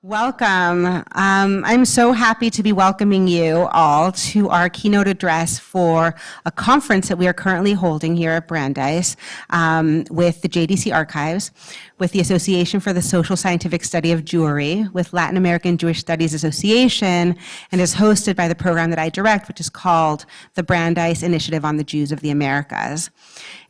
Welcome. I'm so happy to be welcoming you all to our keynote address for a conference that we are currently holding here at Brandeis with the JDC Archives, with the Association for the Social Scientific Study of Jewry, with Latin American Jewish Studies Association, and is hosted by the program that I direct, which is called the Brandeis Initiative on the Jews of the Americas.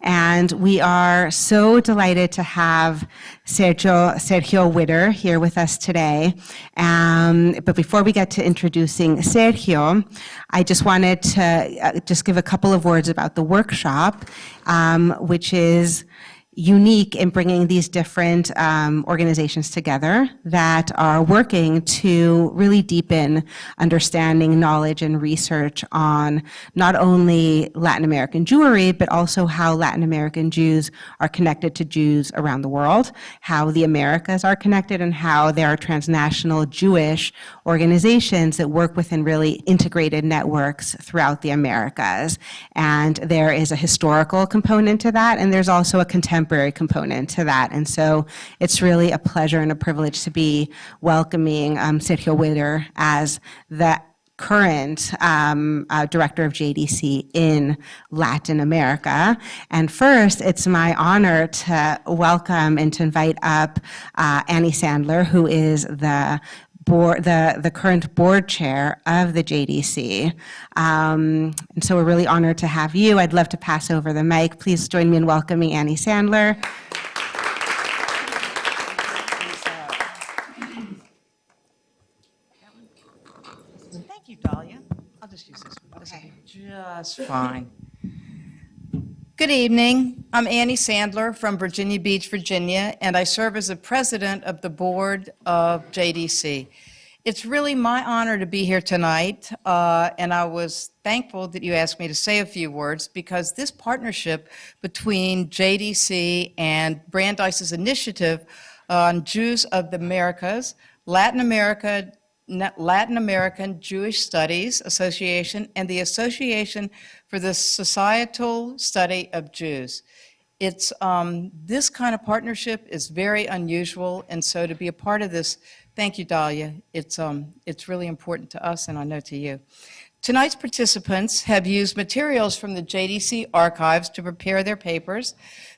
And we are so delighted to have Sergio Witter here with us today. But before we get to introducing Sergio, I just wanted to just give a couple of words about the workshop, which is unique in bringing these different organizations together that are working to really deepen understanding, knowledge, and research on not only Latin American Jewry, but also how Latin American Jews are connected to Jews around the world, how the Americas are connected, and how there are transnational Jewish organizations that work within really integrated networks throughout the Americas. And there is a historical component to that, and there's also a contemporary component to that. And so it's really a pleasure and a privilege to be welcoming Sergio Witter as the current director of JDC in Latin America. And first, it's my honor to welcome and to invite up Annie Sandler, who is the current board chair of the JDC. And so we're really honored to have you. I'd love to pass over the mic. Please join me in welcoming Annie Sandler. Thank you, Dahlia. I'll just use this one. Okay. Just fine. Good evening. I'm Annie Sandler from Virginia Beach, Virginia, and I serve as the president of the board of JDC. It's really my honor to be here tonight, and I was thankful that you asked me to say a few words because this partnership between JDC and Brandeis's initiative on Jews of the Americas, Latin American Jewish Studies Association, and the Association for the Societal Study of Jews. It's this kind of partnership is very unusual, and so to be a part of this, thank you, Dahlia. It's really important to us, and I know to you. Tonight's participants have used materials from the JDC archives to prepare their papers.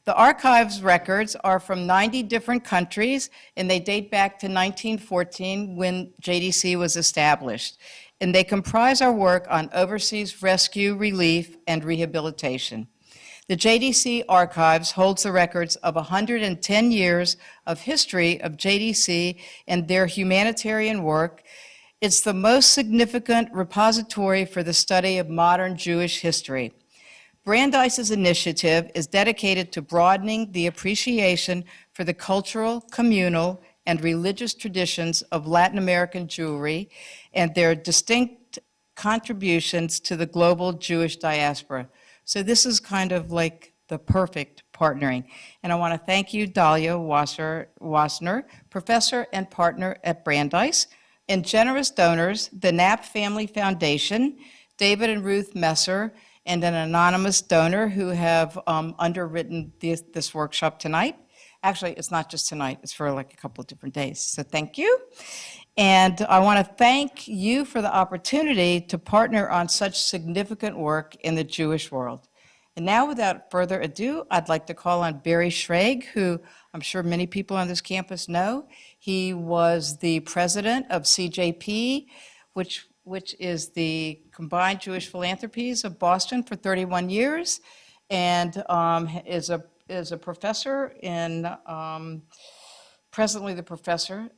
The archives records are from 90 different countries, and they date back to 1914 when JDC was established. And they comprise our work on overseas rescue, relief, and rehabilitation. The JDC archives holds the records of 110 years of history of JDC and their humanitarian work. It's the most significant repository for the study of modern Jewish history. Brandeis's initiative is dedicated to broadening the appreciation for the cultural, communal, and religious traditions of Latin American Jewry and their distinct contributions to the global Jewish diaspora. So this is kind of like the perfect partnering. And I want to thank you, Dahlia Wassner, professor and partner at Brandeis, and generous donors, the Knapp Family Foundation, David and Ruth Messer, and an anonymous donor who have underwritten this workshop tonight. Actually, it's not just tonight, it's for like a couple of different days. So thank you. And I want to thank you for the opportunity to partner on such significant work in the Jewish world. And now, without further ado, I'd like to call on Barry Schrage, who I'm sure many people on this campus know. He was the president of CJP, which is the Combined Jewish Philanthropies of Boston for 31 years, and is a professor in, presently the professor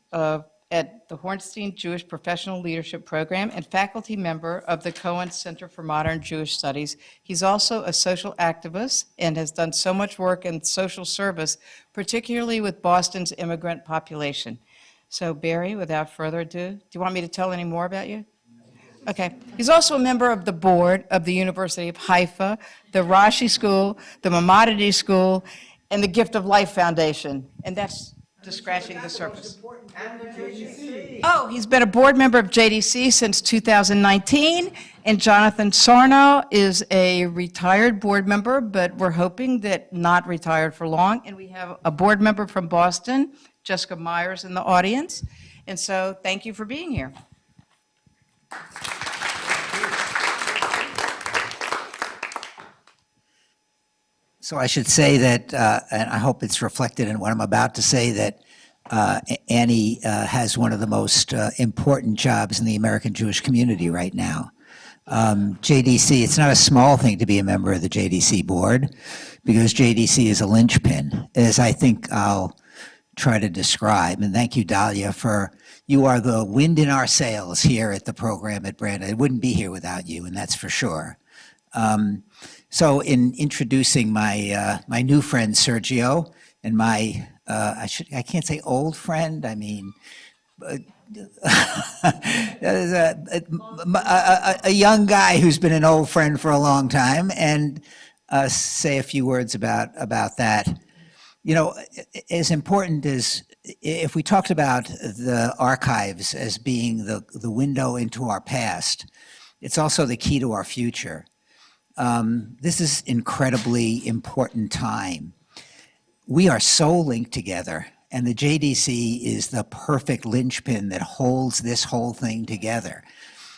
at the Hornstein Jewish Professional Leadership Program and faculty member of the Cohen Center for Modern Jewish Studies. He's also a social activist and has done so much work in social service, particularly with Boston's immigrant population. So Barry, without further ado, do you want me to tell any more about you? Okay. He's also a member of the board of the University of Haifa, the Rashi School, the Maimonides School, and the Gift of Life Foundation. And that's just scratching the surface. Oh, he's been a board member of JDC since 2019, and Jonathan Sarno is a retired board member, but we're hoping that not retired for long. And we have a board member from Boston, Jessica Myers, in the audience. And so thank you for being here. So I should say that, and I hope it's reflected in what I'm about to say, that Annie has one of the most important jobs in the American Jewish community right now. JDC, it's not a small thing to be a member of the JDC board, because JDC is a linchpin, as I think I'll try to describe. And thank you, Dahlia, you are the wind in our sails here at the program at Brandeis. I wouldn't be here without you, and that's for sure. So in introducing my new friend Sergio and my I can't say old friend, I mean a young guy who's been an old friend for a long time, and say a few words about that. You know, as important as if we talked about the archives as being the window into our past, it's also the key to our future. This is incredibly important time. We are so linked together, and the JDC is the perfect linchpin that holds this whole thing together.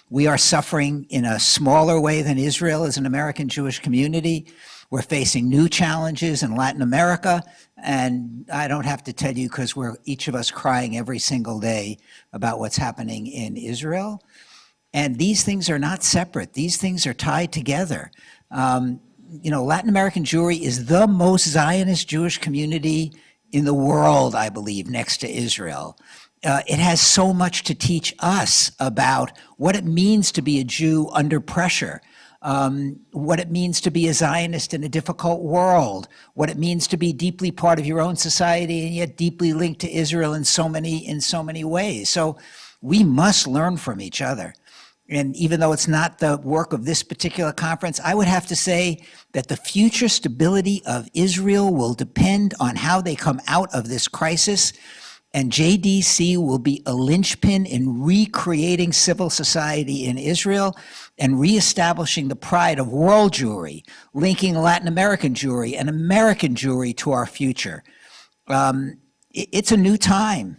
We are suffering in a smaller way than Israel as an American Jewish community. We're facing new challenges in Latin America, and I don't have to tell you because we're each of us crying every single day about what's happening in Israel. And these things are not separate. These things are tied together. You know, Latin American Jewry is the most Zionist Jewish community in the world, I believe, next to Israel. It has so much to teach us about what it means to be a Jew under pressure, what it means to be a Zionist in a difficult world, what it means to be deeply part of your own society and yet deeply linked to Israel in so many ways. So we must learn from each other. And even though it's not the work of this particular conference, I would have to say that the future stability of Israel will depend on how they come out of this crisis. And JDC will be a linchpin in recreating civil society in Israel and reestablishing the pride of world Jewry, linking Latin American Jewry and American Jewry to our future. It's a new time.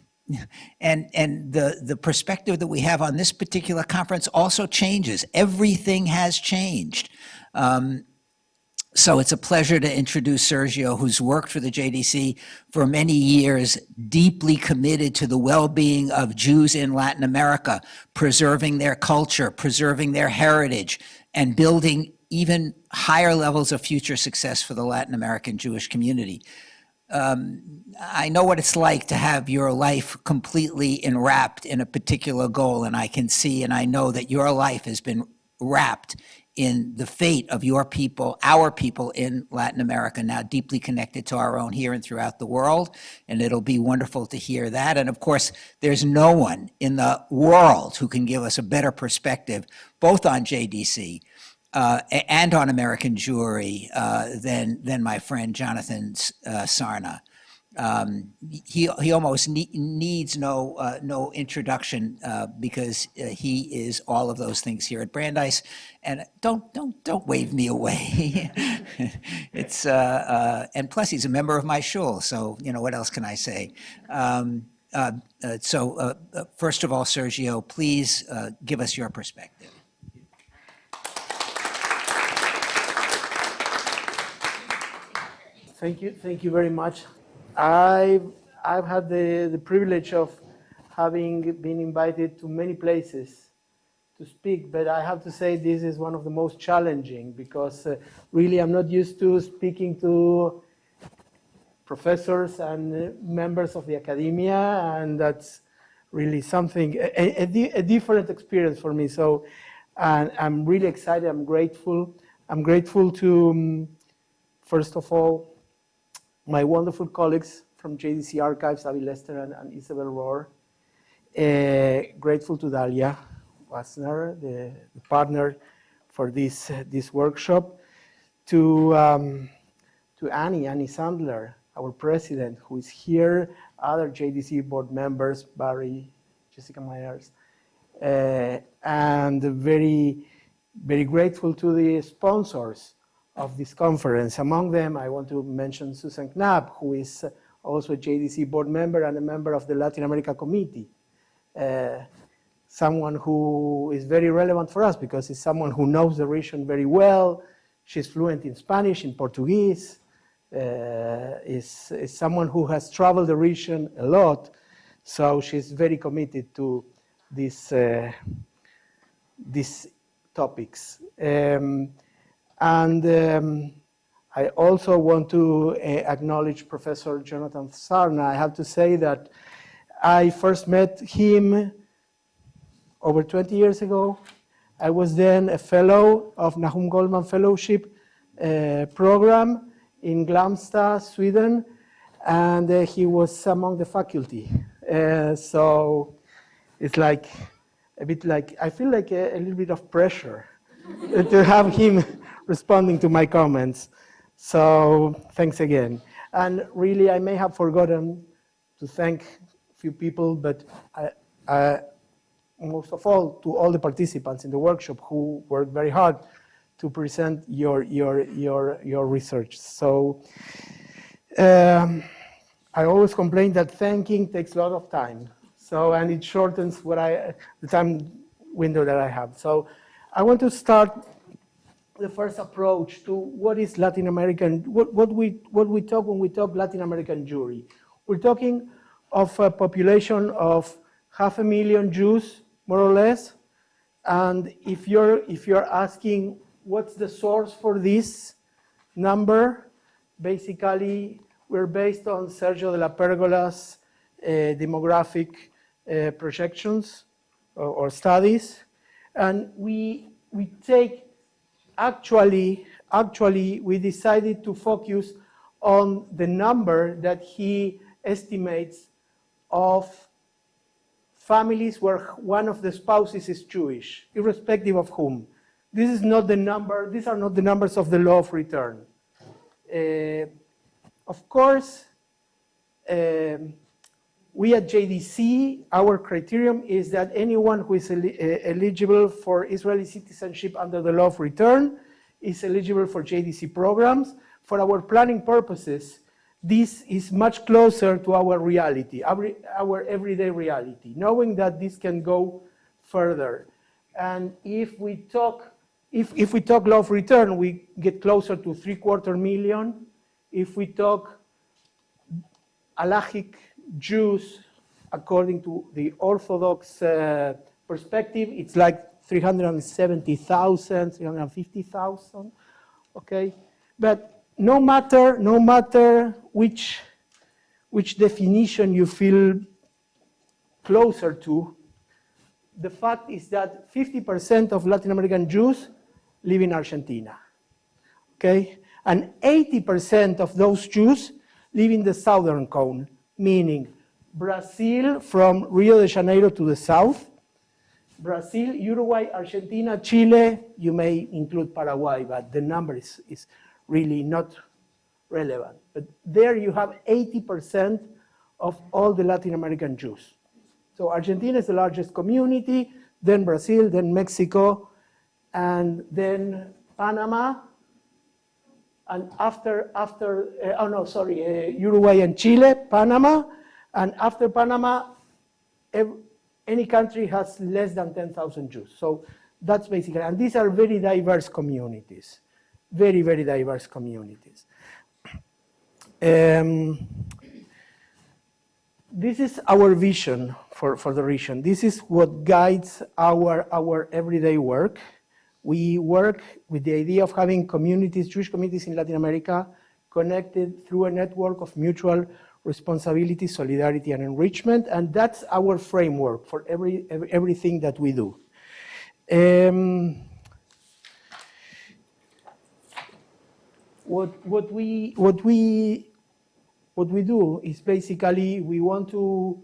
And the perspective that we have on this particular conference also changes. Everything has changed. So it's a pleasure to introduce Sergio, who's worked for the JDC for many years, deeply committed to the well-being of Jews in Latin America, preserving their culture, preserving their heritage, and building even higher levels of future success for the Latin American Jewish community. I know what it's like to have your life completely enwrapped in a particular goal, and I can see and I know that your life has been wrapped in the fate of your people, our people in Latin America, now deeply connected to our own here and throughout the world, and it'll be wonderful to hear that. And of course, there's no one in the world who can give us a better perspective, both on JDC and on American Jewry than my friend Jonathan Sarna. He almost needs no introduction because he is all of those things here at Brandeis. And don't wave me away. It's and plus he's a member of my shul, so you know what else can I say? So first of all, Sergio, please give us your perspective. Thank you very much. I've had the privilege of having been invited to many places to speak, but I have to say this is one of the most challenging because really I'm not used to speaking to professors and members of the academia, and that's really something, a different experience for me. So, and I'm really excited, I'm grateful. I'm grateful to, first of all, my wonderful colleagues from JDC Archives, Avi Lester and Isabel Rohr. Grateful to Dahlia Wasner, the partner for this workshop. To Annie Sandler, our president, who is here, other JDC board members, Barry, Jessica Myers, and very, very grateful to the sponsors of this conference. Among them, I want to mention Susan Knapp, who is also a JDC board member and a member of the Latin America Committee. someone who is very relevant for us because it's someone who knows the region very well. She's fluent in Spanish, in Portuguese, is someone who has traveled the region a lot. So she's very committed to these topics. I also want to acknowledge Professor Jonathan Sarna. I have to say that I first met him over 20 years ago. I was then a fellow of Nahum Goldman Fellowship program in Glömsta, Sweden, and he was among the faculty. So it's like a bit like, I feel like a little bit of pressure to have him responding to my comments. So thanks again. And really, I may have forgotten to thank a few people, but most of all, to all the participants in the workshop who worked very hard to present your research. So I always complain that thanking takes a lot of time. So, and it shortens the time window that I have. So I want to start the first approach to what is Latin American, what we talk when we talk Latin American Jewry. We're talking of a population of 500,000 Jews, more or less. And if you're asking what's the source for this number, basically we're based on Sergio de la Pérgola's demographic projections or studies, and we take actually we decided to focus on the number that he estimates of families where one of the spouses is Jewish, irrespective of whom. This is not the number, these are not the numbers of the law of return. Of course, we at JDC, our criterion is that anyone who is eligible for Israeli citizenship under the law of return is eligible for JDC programs. For our planning purposes, this is much closer to our reality, our everyday reality, knowing that this can go further. And if we talk law of return, we get closer to 750,000. If we talk halachic Jews, according to the Orthodox perspective, it's like 370,000, 350,000. Okay, but no matter which definition you feel closer to, the fact is that 50% of Latin American Jews live in Argentina. Okay, and 80% of those Jews live in the southern cone, meaning Brazil from Rio de Janeiro to the south, Brazil, Uruguay, Argentina, Chile, you may include Paraguay, but the number is really not relevant. But there you have 80% of all the Latin American Jews. So Argentina is the largest community, then Brazil, then Mexico, and then Panama, and Uruguay and Chile, Panama, and after Panama, any country has less than 10,000 Jews. So that's basically, and these are very diverse communities, very, very diverse communities. This is our vision for the region. This is what guides our everyday work. We work with the idea of having communities, Jewish communities in Latin America, connected through a network of mutual responsibility, solidarity, and enrichment, and that's our framework for everything that we do. What we do is basically we want to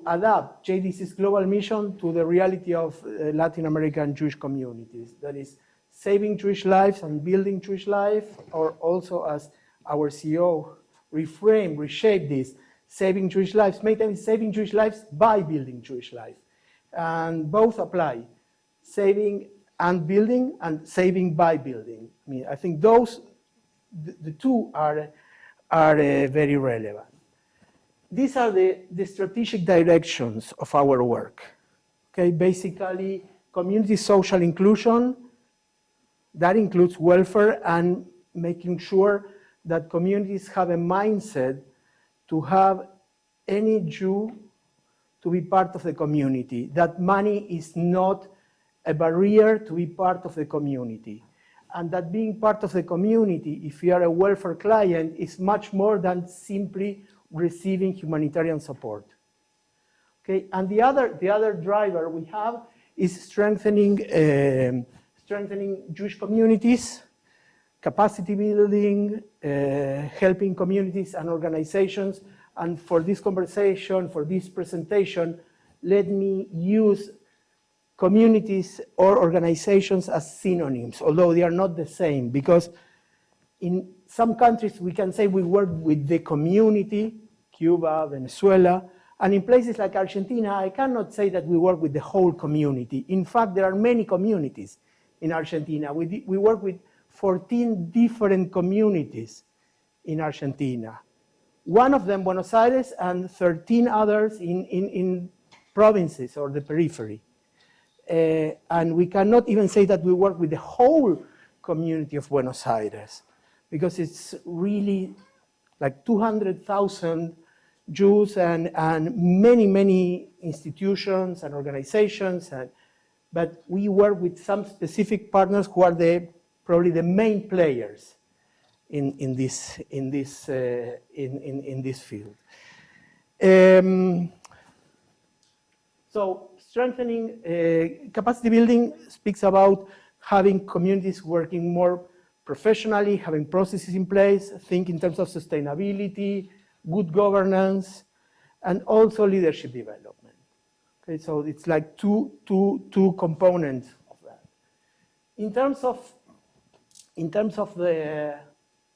adapt JDC's global mission to the reality of Latin American Jewish communities. That is saving Jewish lives and building Jewish life, or also as our CEO reshape this, saving Jewish lives, make them saving Jewish lives by building Jewish life. And both apply, saving and building and saving by building. I mean, I think those, the two are very relevant. these are the strategic directions of our work. Okay, basically, community social inclusion, that includes welfare and making sure that communities have a mindset to have any Jew to be part of the community, that money is not a barrier to be part of the community, and that being part of the community, if you are a welfare client, is much more than simply receiving humanitarian support. Okay, and the other driver we have is strengthening Jewish communities, capacity building, helping communities and organizations. And for this conversation, for this presentation, let me use communities or organizations as synonyms, although they are not the same, because in some countries we can say we work with the community, Cuba, Venezuela, and in places like Argentina, I cannot say that we work with the whole community. In fact, there are many communities in Argentina. We work with 14 different communities in Argentina. One of them, Buenos Aires, and 13 others in provinces or the periphery. And we cannot even say that we work with the whole community of Buenos Aires, because it's really like 200,000 Jews and many, many institutions and organizations. But we work with some specific partners who are probably the main players in this field. So strengthening capacity building speaks about having communities working more professionally, having processes in place, think in terms of sustainability, good governance, and also leadership development. Okay, so it's like two components of that. In terms of the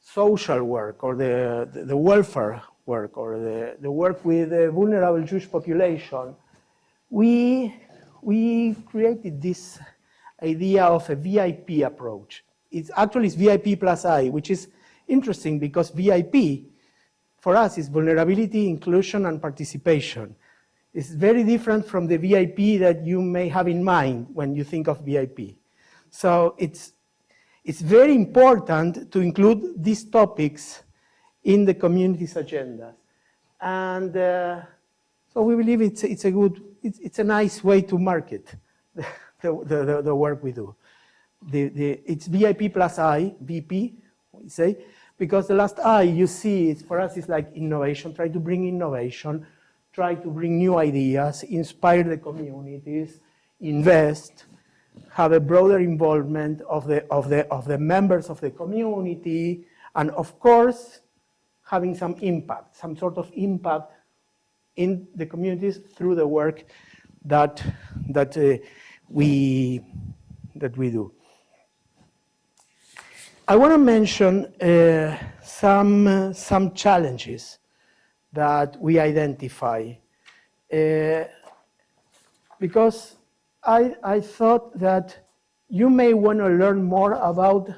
social work or the welfare work or the work with the vulnerable Jewish population, we created this idea of a VIP approach. It's actually VIP plus I, which is interesting because VIP for us is vulnerability, inclusion, and participation. It's very different from the VIP that you may have in mind when you think of VIP. So it's very important to include these topics in the community's agendas. And so we believe it's a nice way to market the work we do. It's VIP plus I, VP, we say, because the last I you see, for us, is like innovation, try to bring innovation, try to bring new ideas, inspire the communities, invest, have a broader involvement of the members of the community, and of course, having some impact, some sort of impact in the communities through the work that we do. I want to mention some challenges that we identify, because I thought that you may want to learn more about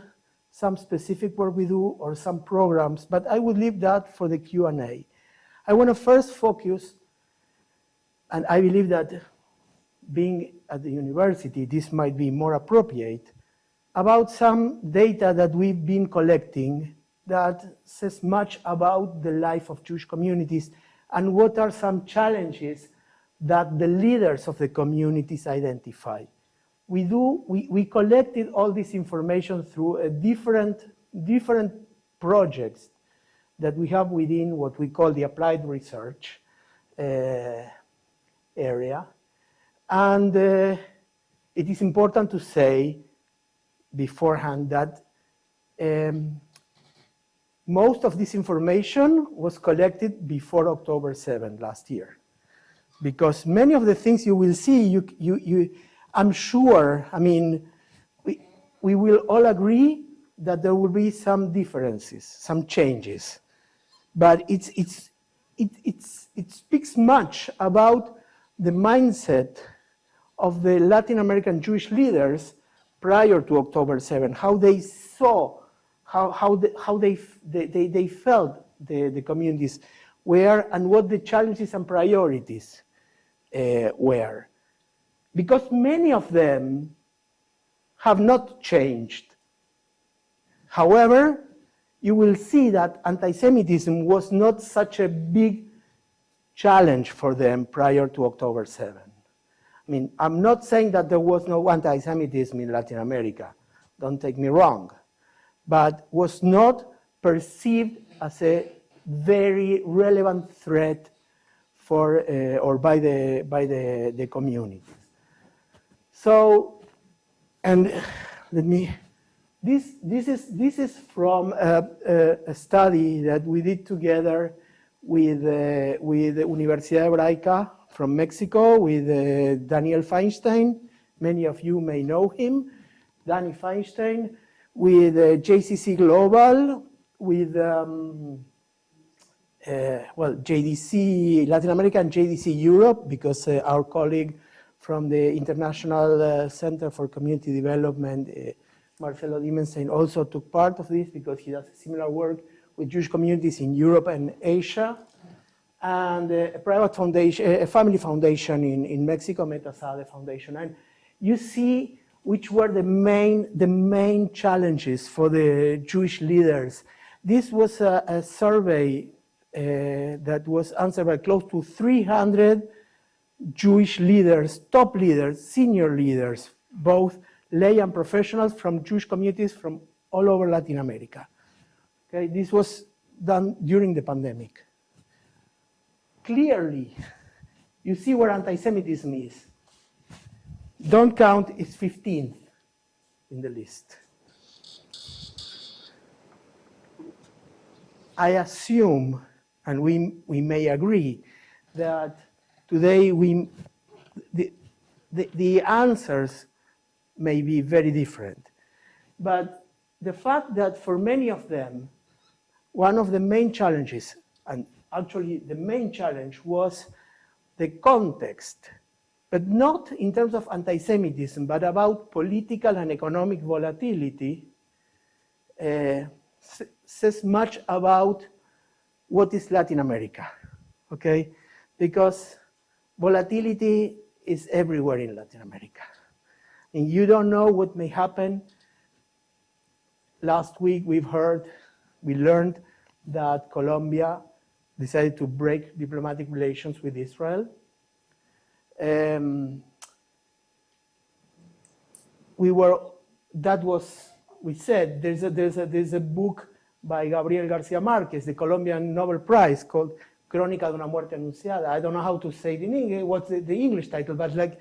some specific work we do or some programs, but I would leave that for the Q&A. I want to first focus, and I believe that being at the university, this might be more appropriate, about some data that we've been collecting that says much about the life of Jewish communities and what are some challenges that the leaders of the communities identify. We collected all this information through a different projects that we have within what we call the applied research area. And it is important to say beforehand that most of this information was collected before October 7 last year. Because many of the things you will see, I'm sure, I mean, we will all agree that there will be some differences, some changes. But it speaks much about the mindset of the Latin American Jewish leaders prior to October 7, how they saw, how they felt the communities were and what the challenges and priorities were. Because many of them have not changed. However, you will see that anti-Semitism was not such a big challenge for them prior to October 7. I mean, I'm not saying that there was no anti-Semitism in Latin America, don't take me wrong, but was not perceived as a very relevant threat for or by the communities. So, and let me. This is from a study that we did together with the Universidad Hebraica from Mexico, with Daniel Feinstein. Many of you may know him, Danny Feinstein, with JCC Global, with JDC Latin America and JDC Europe, because our colleague from the International Center for Community Development, Marcelo Dimenstein, also took part of this because he does similar work with Jewish communities in Europe and Asia. And a private foundation, a family foundation in Mexico, Metasade Foundation. And you see which were the main challenges for the Jewish leaders. This was a survey that was answered by close to 300 Jewish leaders, top leaders, senior leaders, both lay and professionals from Jewish communities from all over Latin America. Okay, this was done during the pandemic. Clearly, you see where anti-Semitism is. Don't count, it's 15th in the list. I assume, and we may agree, that today the answers may be very different. But the fact that for many of them, one of the main challenges, and actually the main challenge, was the context, but not in terms of anti-Semitism, but about political and economic volatility, says much about what is Latin America, okay? Because volatility is everywhere in Latin America. And you don't know what may happen. Last week we learned that Colombia decided to break diplomatic relations with Israel. We said there's a book by Gabriel Garcia Marquez, the Colombian Nobel Prize, called Crónica de una muerte anunciada. I don't know how to say it in English, what's the English title, but like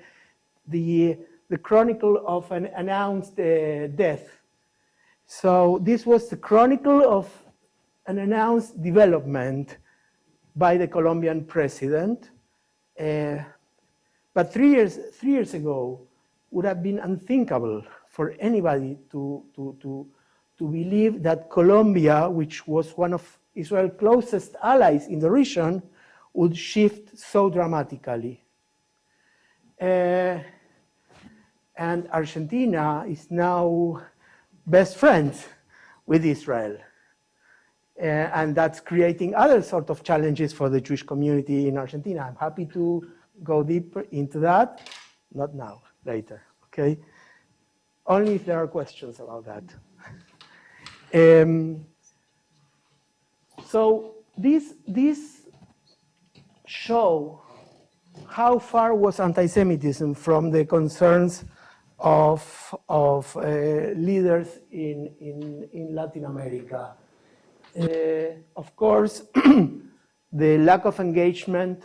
the chronicle of an announced death. So this was the chronicle of an announced development by the Colombian president. But three years ago would have been unthinkable for anybody to believe that Colombia, which was one of Israel's closest allies in the region, would shift so dramatically. And Argentina is now best friends with Israel. And that's creating other sort of challenges for the Jewish community in Argentina. I'm happy to go deeper into that. Not now, later, okay? Only if there are questions about that. So these show how far was anti-Semitism from the concerns of leaders in Latin America. Of course, the lack of engagement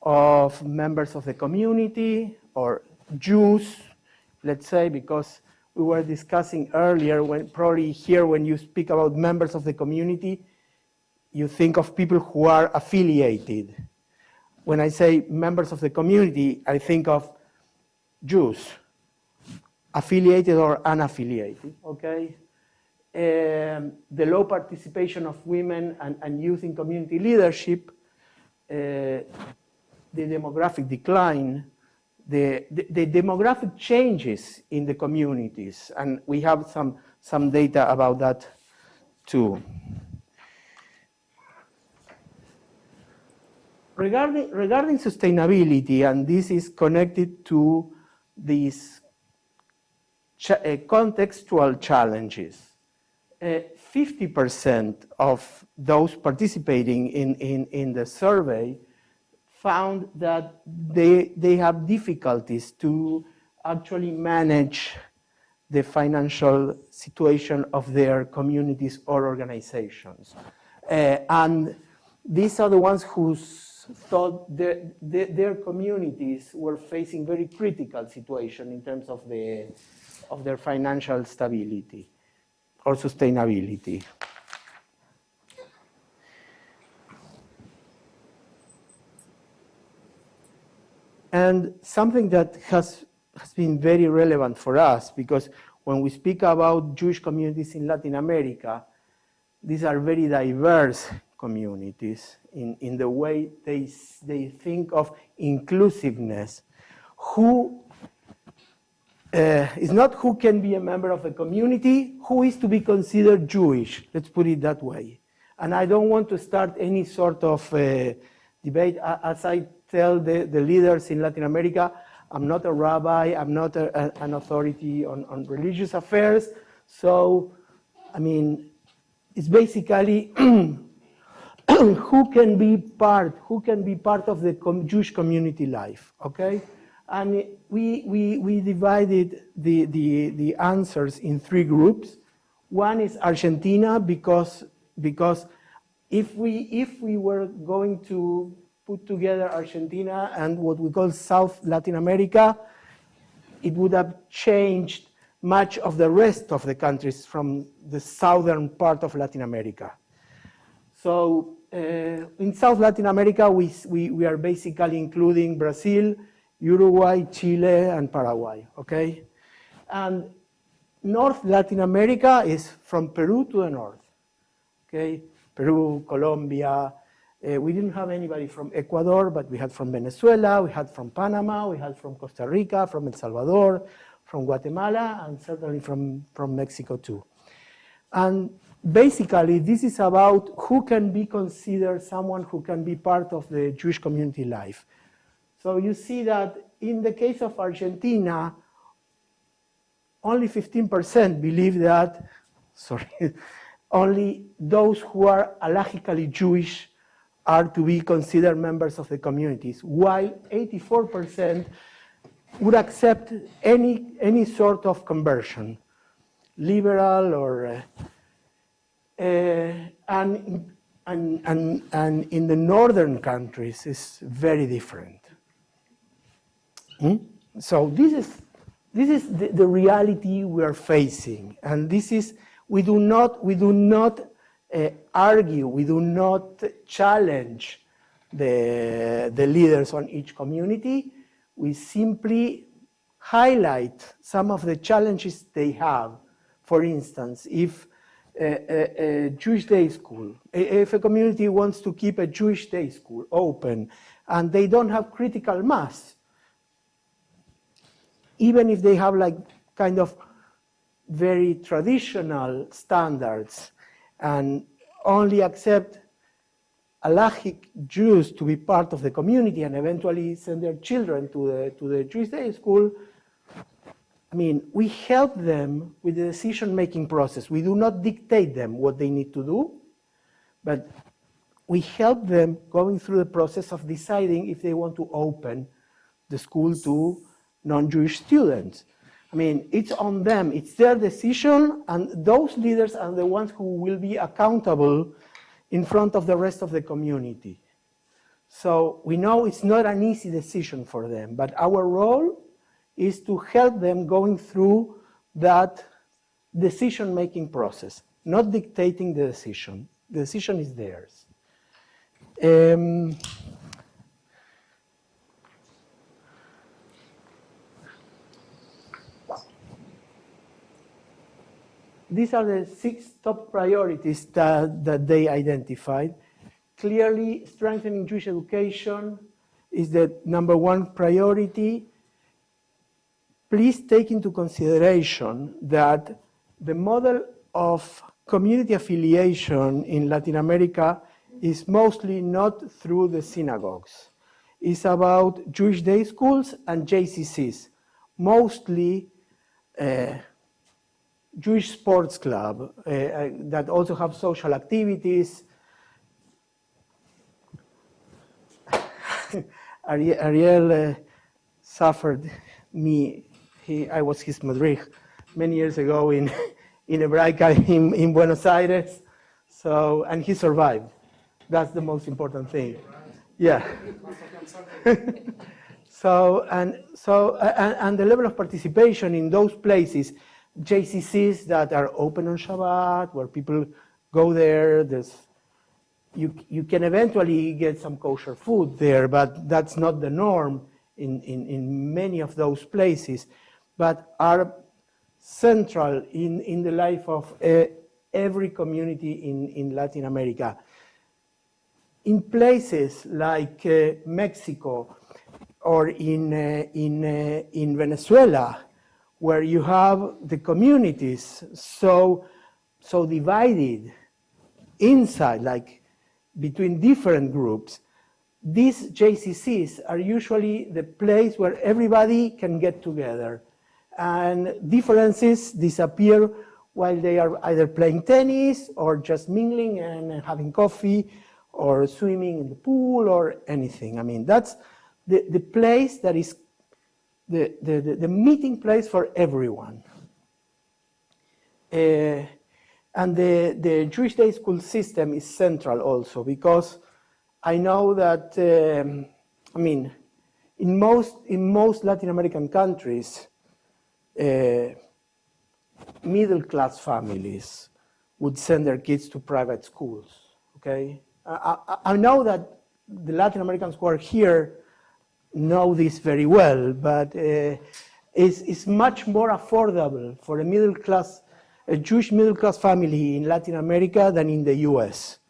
of members of the community or Jews, let's say, because we were discussing earlier, when probably here when you speak about members of the community, you think of people who are affiliated. When I say members of the community, I think of Jews, affiliated or unaffiliated, okay? The low participation of women and youth in community leadership, the demographic decline, the demographic changes in the communities, and we have some data about that too. regarding sustainability, and this is connected to these contextual challenges, 50% of those participating in the survey found that they have difficulties to actually manage the financial situation of their communities or organizations. And these are the ones who thought their communities were facing very critical situation in terms of their financial stability or sustainability. And something that has been very relevant for us, because when we speak about Jewish communities in Latin America, these are very diverse communities in the way they think of inclusiveness. It's not who can be a member of a community, who is to be considered Jewish, let's put it that way. And I don't want to start any sort of debate. As I tell the leaders in Latin America, I'm not a rabbi, I'm not an authority on religious affairs. So, I mean, it's basically who can be part of the Jewish community life, okay? And we divided the answers in 3 groups. One is Argentina, because if we were going to put together Argentina and what we call South Latin America, it would have changed much of the rest of the countries from the southern part of Latin America. So in South Latin America, we are basically including Brazil, Uruguay, Chile, and Paraguay, okay? And North Latin America is from Peru to the north, okay? Peru, Colombia. We didn't have anybody from Ecuador, but we had from Venezuela, we had from Panama, we had from Costa Rica, from El Salvador, from Guatemala, and certainly from Mexico too. And basically, this is about who can be considered someone who can be part of the Jewish community life. So you see that in the case of Argentina, only 15% believe that, only those who are halachically Jewish are to be considered members of the communities, while 84% would accept any sort of conversion, liberal or and in the northern countries is very different. So this is the reality we are facing, and this is we do not argue, we do not challenge the leaders on each community. We simply highlight some of the challenges they have. For instance, if a Jewish day school, if a community wants to keep a Jewish day school open and they don't have critical mass, even if they have like kind of very traditional standards and only accept halachic Jews to be part of the community and eventually send their children to the Jewish day school, I mean, we help them with the decision-making process. We do not dictate them what they need to do, but we help them going through the process of deciding if they want to open the school to non-Jewish students. I mean, it's on them, it's their decision, and those leaders are the ones who will be accountable in front of the rest of the community. So we know it's not an easy decision for them, but our role is to help them going through that decision-making process, not dictating the decision. The decision is theirs. These are the 6 top priorities that they identified. Clearly, strengthening Jewish education is the #1 priority. Please take into consideration that the model of community affiliation in Latin America is mostly not through the synagogues. It's about Jewish day schools and JCCs, mostly Jewish sports club that also have social activities. Ariel suffered me. I was his madrich many years ago in Hebraica in Buenos Aires. So, and he survived. That's the most important thing. Yeah. And the level of participation in those places, JCCs that are open on Shabbat, where people go there. You can eventually get some kosher food there, but that's not the norm in many of those places, but are central in the life of every community in Latin America. In places like Mexico or in Venezuela, where you have the communities so divided inside, like between different groups, these JCCs are usually the place where everybody can get together. And differences disappear while they are either playing tennis or just mingling and having coffee or swimming in the pool or anything. I mean, that's the place that is the meeting place for everyone. And the Jewish day school system is central also, because I know that, I mean, in most Latin American countries, middle-class families would send their kids to private schools, okay? I know that the Latin Americans who are here know this very well, but it's much more affordable for a Jewish middle-class family in Latin America than in the US.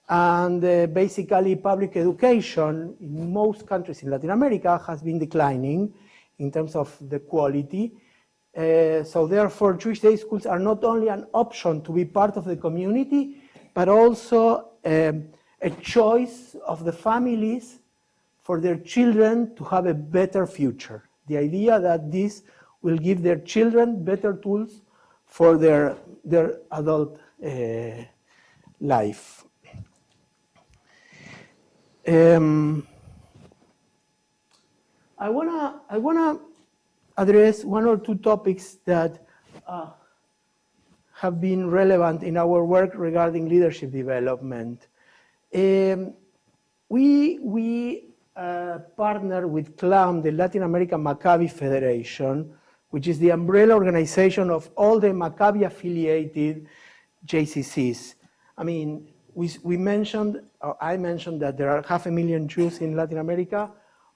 And basically, public education in most countries in Latin America has been declining in terms of the quality. So therefore, Jewish day schools are not only an option to be part of the community, but also a choice of the families for their children to have a better future. The idea that this will give their children better tools for their adult life. I wanna address one or two topics that have been relevant in our work regarding leadership development. We partner with CLAM, the Latin American Maccabi Federation, which is the umbrella organization of all the Maccabi-affiliated JCCs. I mean, I mentioned that there are 500,000 Jews in Latin America.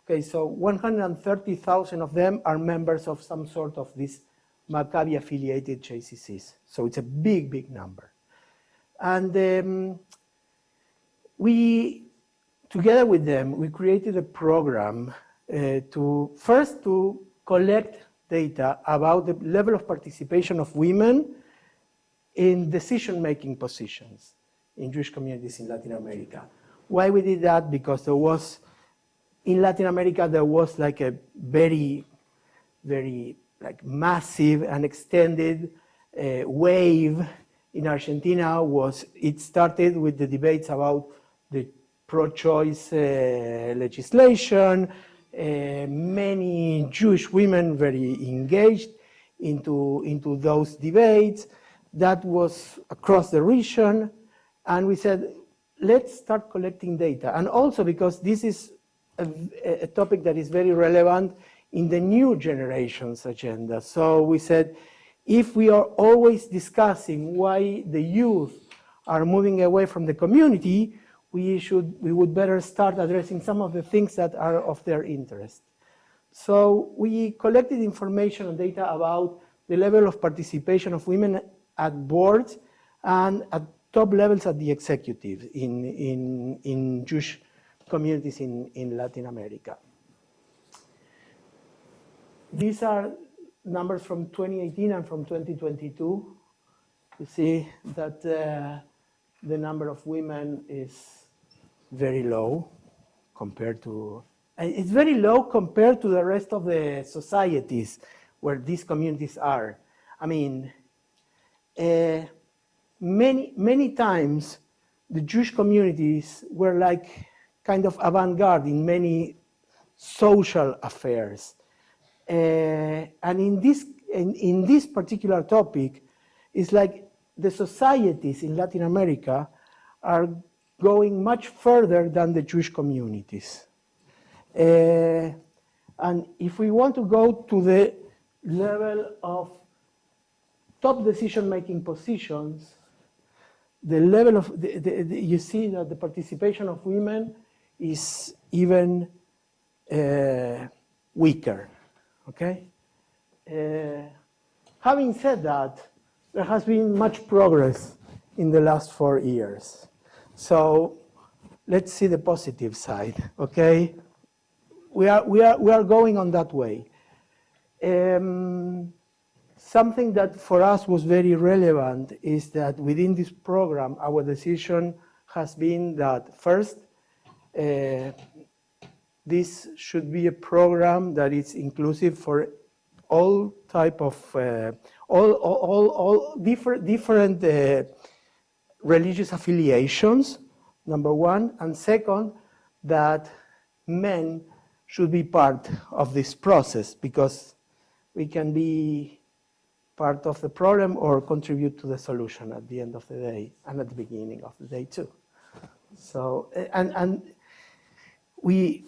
Okay, so 130,000 of them are members of some sort of these Maccabi-affiliated JCCs. So it's a big, big number. And together with them, we created a program to collect data about the level of participation of women in decision-making positions in Jewish communities in Latin America. Why we did that? Because in Latin America, there was like a very, very massive and extended wave. In Argentina, it started with the debates about the pro-choice legislation. Many Jewish women very engaged into those debates. That was across the region. And we said, let's start collecting data. And also because this is a topic that is very relevant in the new generation's agenda. So we said, if we are always discussing why the youth are moving away from the community, we would better start addressing some of the things that are of their interest. So we collected information and data about the level of participation of women at boards and at top levels at the executive in Jewish communities in Latin America. These are numbers from 2018 and from 2022. You see that the number of women is very low compared to, and it's very low compared to the rest of the societies where these communities are. I mean, many times the Jewish communities were like kind of avant-garde in many social affairs. And in this particular topic, it's like the societies in Latin America are going much further than the Jewish communities. And if we want to go to the level of top decision-making positions, the level of, you see that the participation of women is even weaker, okay? Having said that, there has been much progress in the last 4 years. So let's see the positive side, okay? We are going on that way. Something that for us was very relevant is that within this program, our decision has been that first, this should be a program that is inclusive for all type of, all different religious affiliations, number one, and second, that men should be part of this process because we can be part of the problem or contribute to the solution at the end of the day and at the beginning of the day too. So, and we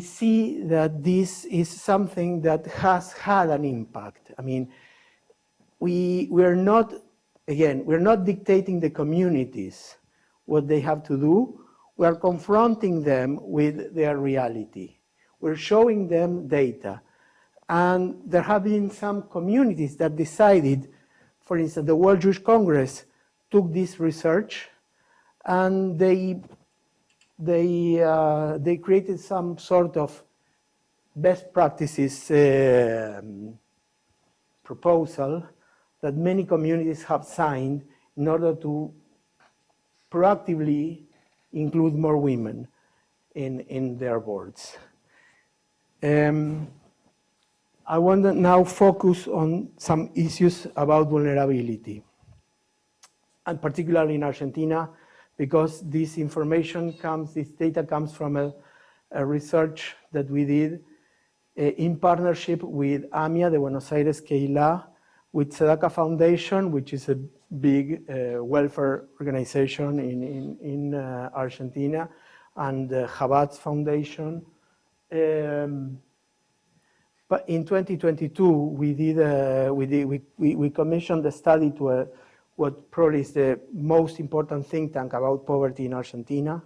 see that this is something that has had an impact. I mean, we're not dictating the communities what they have to do. We are confronting them with their reality. We're showing them data. And there have been some communities that decided, for instance, the World Jewish Congress took this research and they created some sort of best practices proposal that many communities have signed in order to proactively include more women in their boards. I want to now focus on some issues about vulnerability, and particularly in Argentina, because this data comes from a research that we did in partnership with AMIA, the Buenos Aires Keilah, with Tzedakah Foundation, which is a big welfare organization in Argentina, and Chabad's Foundation. But in 2022, we commissioned a study to what probably is the most important think tank about poverty in Argentina.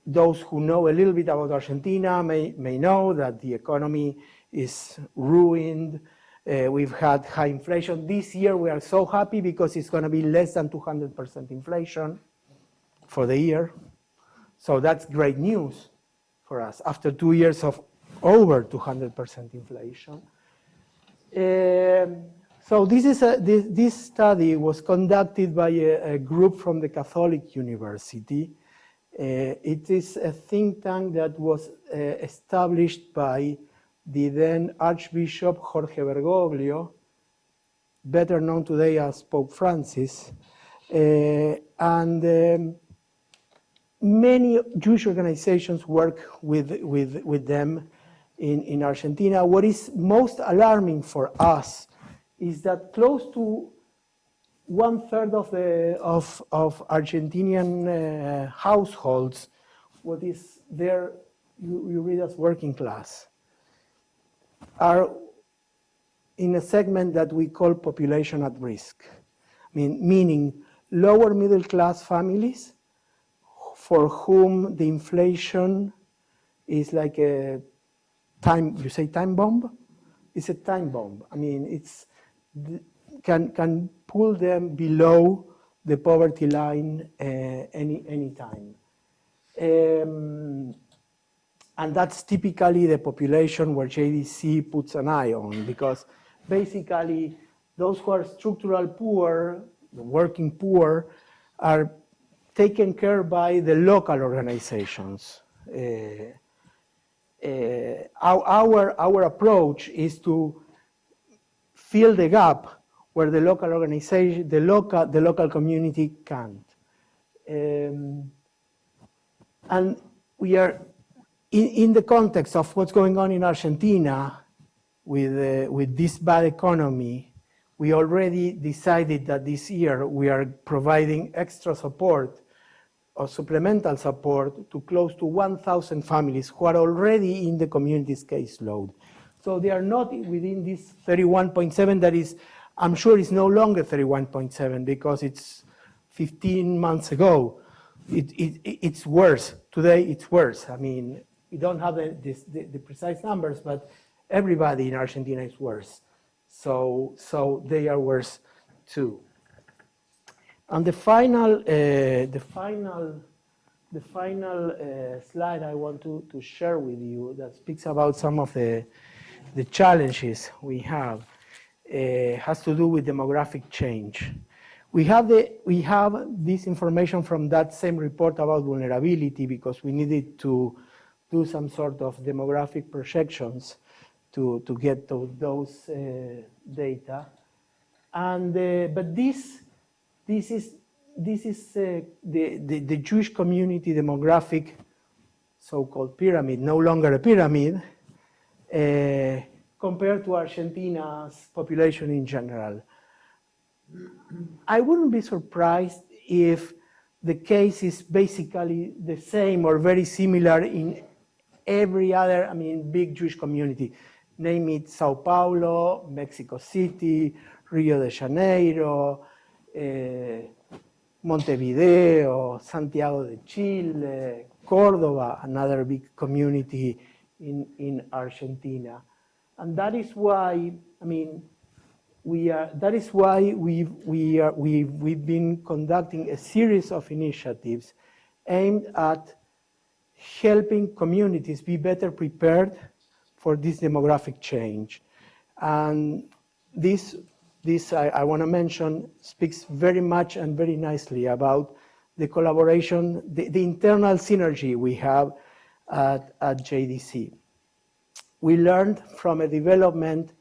Those who know a little bit about Argentina may know that the economy is ruined. We've had high inflation. This year we are so happy because it's going to be less than 200% inflation for the year. So that's great news for us after 2 years of over 200% inflation. So this study was conducted by a group from the Catholic University. It is a think tank that was established by the then Archbishop Jorge Bergoglio, better known today as Pope Francis, and many Jewish organizations work with them in Argentina. What is most alarming for us is that close to 1/3 of Argentinian households, what is there, you read as working class, are in a segment that we call population at risk. Meaning lower middle class families for whom the inflation is like a time bomb? It's a time bomb. I mean, it's can pull them below the poverty line any time. And that's typically the population where JDC puts an eye on, because basically those who are structural poor the working poor, are taken care by the local organizations. Our approach is to fill the gap where the local organization, the local community can't. And we are, in the context of what's going on in Argentina with this bad economy, we already decided that this year we are providing extra support or supplemental support to close to 1,000 families who are already in the community's caseload. So they are not within this 31.7 that is, I'm sure is no longer 31.7 because it's 15 months ago. It's worse. Today it's worse. I mean, we don't have the precise numbers, but everybody in Argentina is worse. So they are worse too. And the final slide I want to share with you that speaks about some of the challenges we have has to do with demographic change. We have this information from that same report about vulnerability because we needed to do some sort of demographic projections to get those data. And but this is the Jewish community demographic so-called pyramid, no longer a pyramid, compared to Argentina's population in general. I wouldn't be surprised if the case is basically the same or very similar in every other, big Jewish community. Name it Sao Paulo, Mexico City, Rio de Janeiro, Montevideo, Santiago de Chile, Córdoba, another big community in Argentina. And that is why, we've been conducting a series of initiatives aimed at helping communities be better prepared for this demographic change. And this I want to mention speaks very much and very nicely about the collaboration, the internal synergy we have at JDC. We learned from a development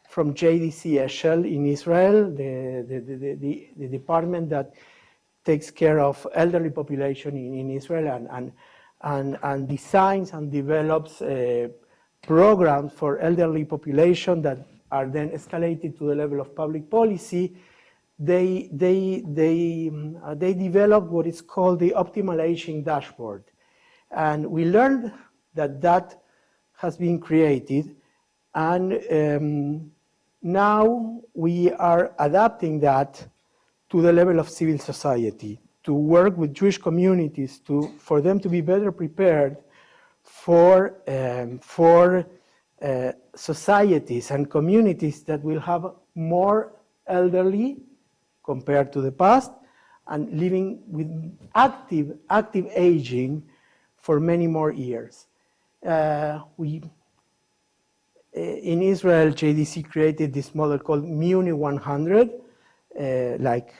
from JDC Eshel in Israel, the department that takes care of elderly population in Israel and designs and develops programs for elderly population that are then escalated to the level of public policy. They develop what is called the optimal aging dashboard. And we learned that has been created, and now we are adapting that to the level of civil society, to work with Jewish communities for them to be better prepared for societies and communities that will have more elderly compared to the past and living with active aging for many more years. In Israel, JDC created this model called Muni 100, like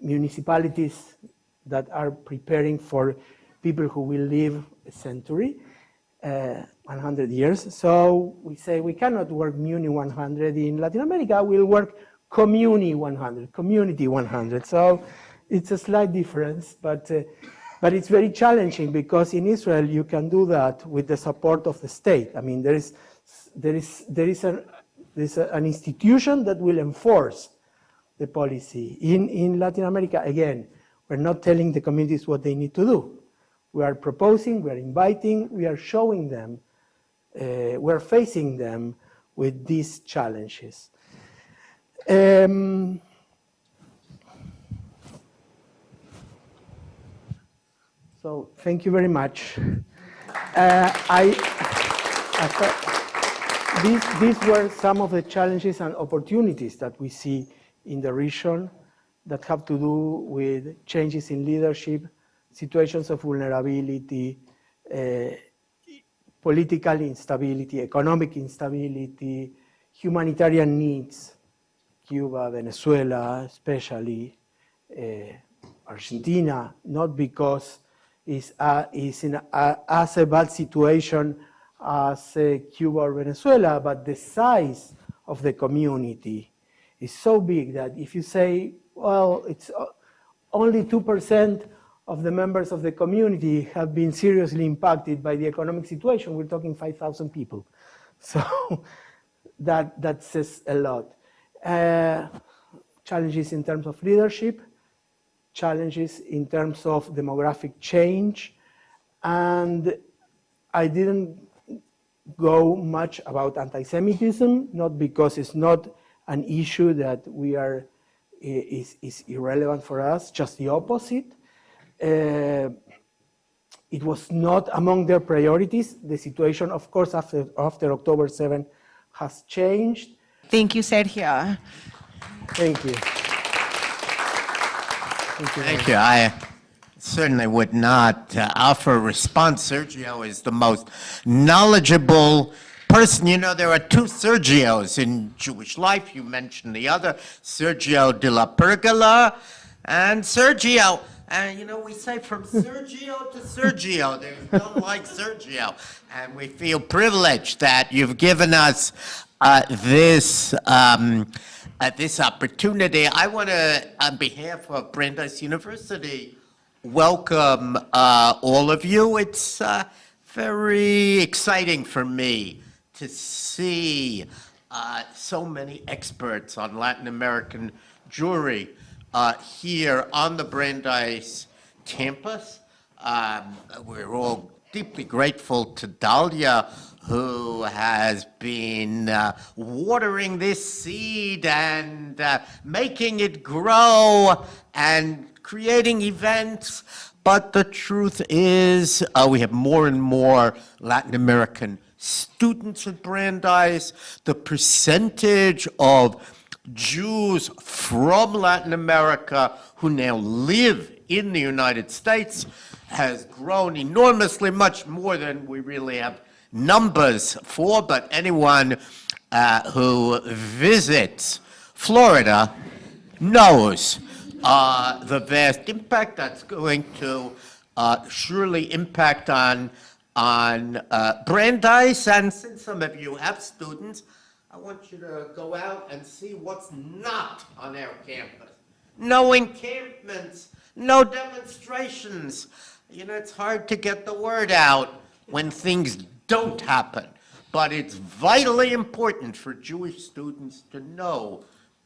municipalities that are preparing for people who will live a century, 100 years. So we say we cannot work Muni 100 in Latin America, we'll work Communi 100, Community 100. So it's a slight difference, but it's very challenging because in Israel you can do that with the support of the state. I mean, there is an institution that will enforce the policy. In Latin America, again, we're not telling the communities what they need to do. We are proposing, we are inviting, we are showing them, we're facing them with these challenges. So thank you very much. These were some of the challenges and opportunities that we see in the region that have to do with changes in leadership, situations of vulnerability, political instability, economic instability, humanitarian needs, Cuba, Venezuela especially, Argentina, not because it's in as a bad situation as Cuba or Venezuela, but the size of the community is so big that if you say, well, it's only 2% of the members of the community have been seriously impacted by the economic situation, we're talking 5,000 people. So that says a lot. Challenges in terms of leadership, challenges in terms of demographic change, and I didn't go much about anti-Semitism, not because it's not an issue that is irrelevant for us, just the opposite. It was not among their priorities. The situation, of course, after October 7 has changed. Thank you, Sergio. Thank you. Thank you. I certainly would not offer a response. Sergio is the most knowledgeable person. You know, there are two Sergios in Jewish life. You mentioned the other, Sergio de la Pergola and Sergio. And, you know, we say from Sergio to Sergio, there's none like Sergio. And we feel privileged that you've given us this opportunity. I want to, on behalf of Brandeis University, welcome all of you. It's very exciting for me to see so many experts on Latin American Jewry here on the Brandeis campus. We're all deeply grateful to Dalia, who has been watering this seed and making it grow and creating events. But the truth is, we have more and more Latin American students at Brandeis. The percentage of Jews from Latin America who now live in the United States has grown enormously, much more than we really have numbers for. But anyone who visits Florida knows the vast impact that's going to surely impact on Brandeis. And since some of you have students, I want you to go out and see what's not on our campus. No encampments, no demonstrations. You know, it's hard to get the word out when things don't happen. But it's vitally important for Jewish students to know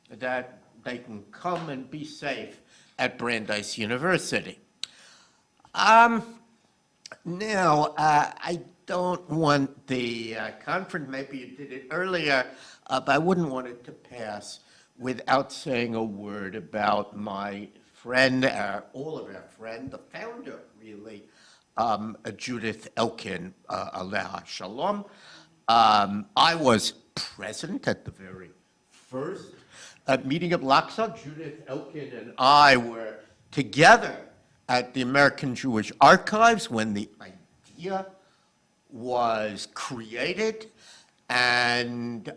that they can come and be safe at Brandeis University. Now, I don't want the conference, maybe you did it earlier, but I wouldn't want it to pass without saying a word about my friend, all of our friend, the founder, really, Judith Elkin, Aleha Shalom. I was present at the very first meeting of Laksa. Judith Elkin and I were together at the American Jewish Archives when the idea was created, and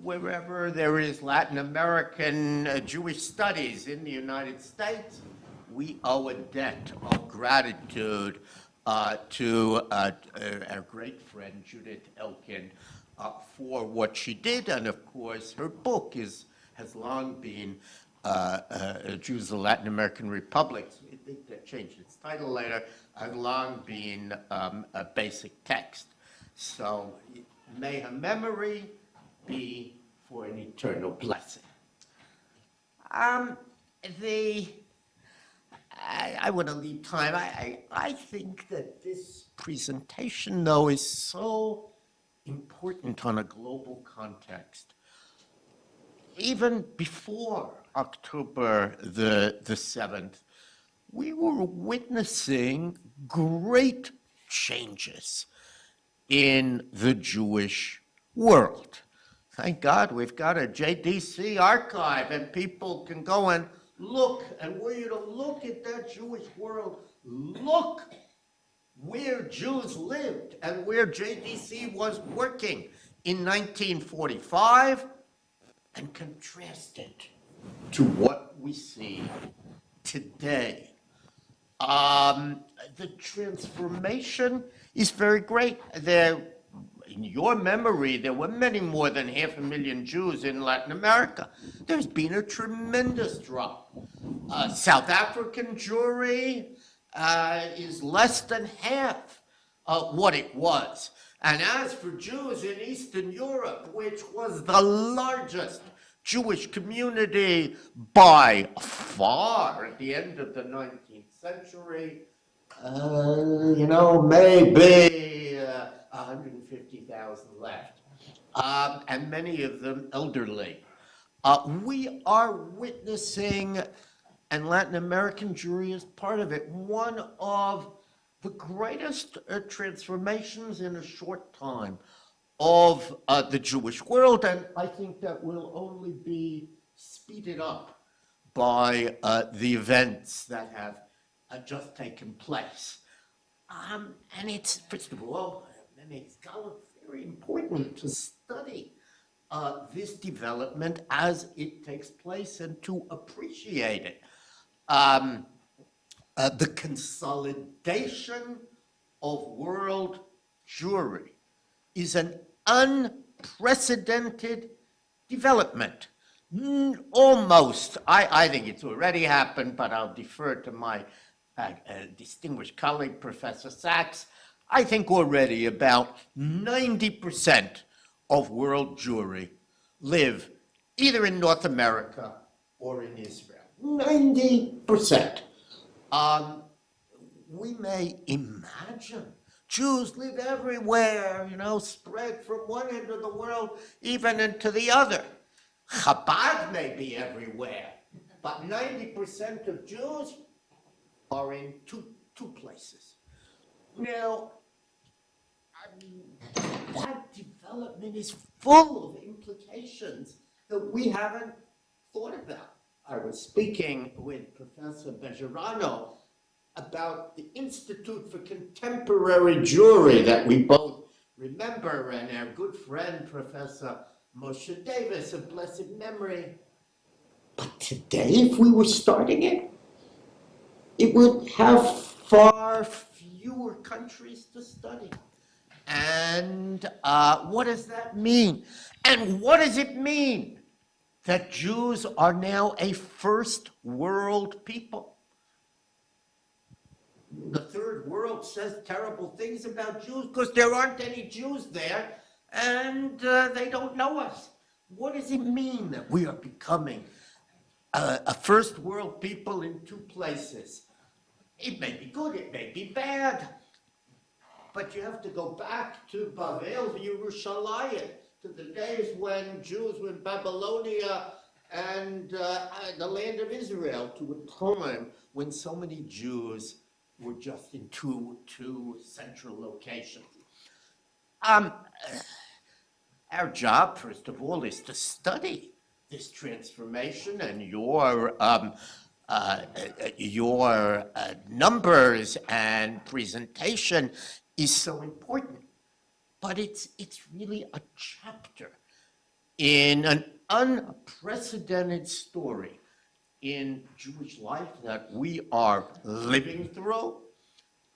wherever there is Latin American Jewish studies in the United States, we owe a debt of gratitude to our great friend Judith Elkin for what she did, and of course her book has long been Jews of the Latin American Republics. I think that changed its title later. Has long been a basic text. So may her memory be for an eternal blessing. I want to leave time. I think that this presentation, though, is so important on a global context. Even before October the 7th, we were witnessing great changes in the Jewish world. Thank God we've got a JDC archive and people can go and look, and were you to look at that Jewish world, look where Jews lived and where JDC was working in 1945 and contrast it to what we see today. The transformation is very great. In your memory, there were many more than 500,000 Jews in Latin America. There's been a tremendous drop. South African Jewry is less than half what it was. And as for Jews in Eastern Europe, which was the largest Jewish community by far at the end of the 19th century, maybe 150,000 left, and many of them elderly. We are witnessing, and Latin American Jewry is part of it, one of the greatest transformations in a short time of the Jewish world, and I think that will only be speeded up by the events that have just taken place. And it's, first of all, it's very important to study this development as it takes place and to appreciate it. The consolidation of world Jewry is an unprecedented development. Almost, I think it's already happened, but I'll defer to my distinguished colleague, Professor Sachs. I think already about 90% of world Jewry live either in North America or in Israel. 90%. We may imagine Jews live everywhere, spread from one end of the world even into the other. Chabad may be everywhere, but 90% of Jews are in two places. Now, that development is full of implications that we haven't thought about. I was speaking with Professor Bejarano about the Institute for Contemporary Jewry that we both remember, and our good friend, Professor Moshe Davis of blessed memory. But today, if we were starting it, it would have far fewer countries to study. And what does that mean? And what does it mean that Jews are now a first world people? The third world says terrible things about Jews because there aren't any Jews there and they don't know us. What does it mean that we are becoming a first world people in two places? It may be good, it may be bad, but you have to go back to Bavel, Yerushalayim, to the days when Jews were in Babylonia and the land of Israel, to a time when so many Jews were just in two central locations. Our job, first of all, is to study this transformation, and your numbers and presentation is so important. But it's really a chapter in an unprecedented story in Jewish life that we are living through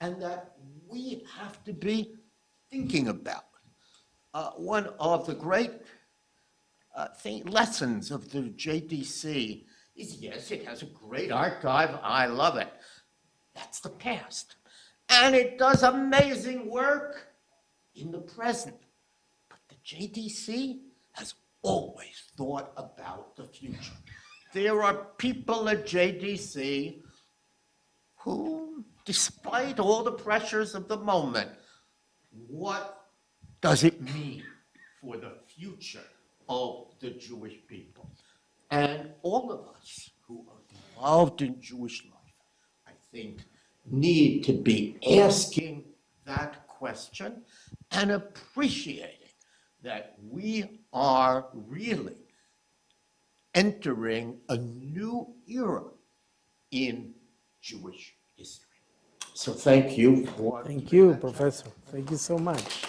and that we have to be thinking about. One of the great lessons of the JDC is, yes, it has a great archive. I love it. That's the past. And it does amazing work in the present. But the JDC has always thought about the future. There are people at JDC who, despite all the pressures of the moment, what does it mean for the future of the Jewish people? And all of us who are involved in Jewish life, I think, need to be asking that question and appreciating that we are really entering a new era in Jewish history. So thank you for... Thank you, Professor. Thank you so much.